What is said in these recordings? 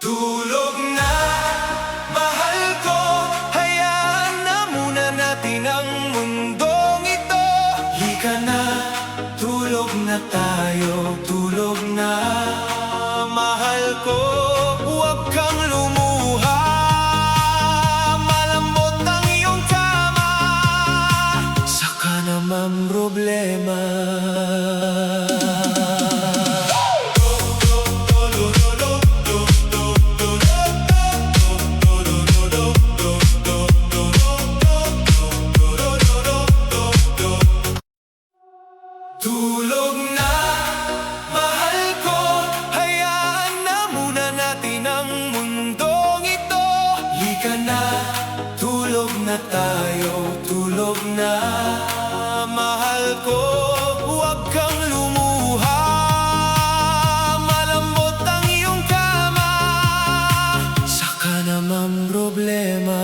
Tulog na, mahal ko. Hayaan na muna natin ang mundong ito. Lika na, tulog na tayo. Tulog na, mahal ko. Huwag kang lumuha. Malambot ang iyong kama. Saka naman problema. Tulog na, mahal ko. Hayaan na muna natin ang mundong ito. Lika na, tulog na tayo. Tulog na, mahal ko. Huwag kang lumuha. Malambot ang iyong kama. Saka naman problema.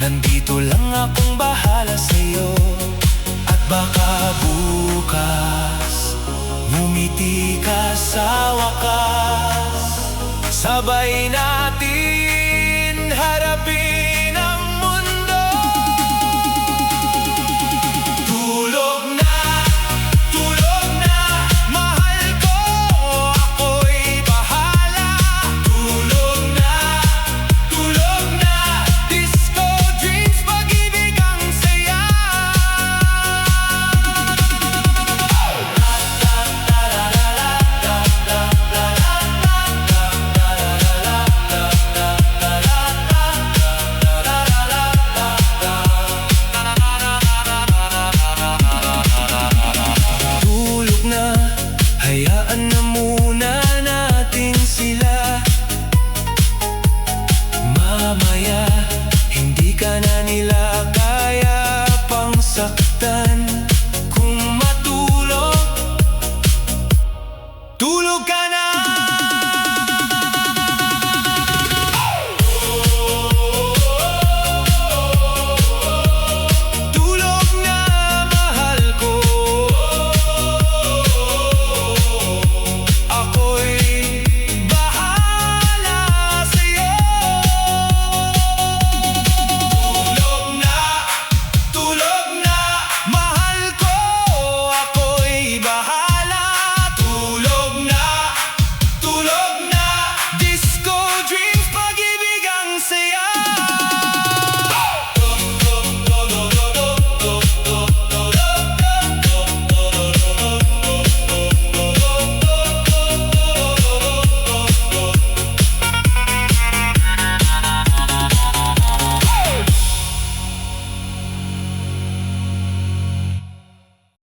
Nandito lang akong bahala sa'yo. At baka bukas ngumiti ka sa wakas. Sabay natin harapin ang mundo. Tulog na, mahal ko. Ako'y bahala. Tulog na, disco dreams, pag-ibig ang saya. Tulog na, hayaan na muna natin sila. Mamaya, hindi ka na nila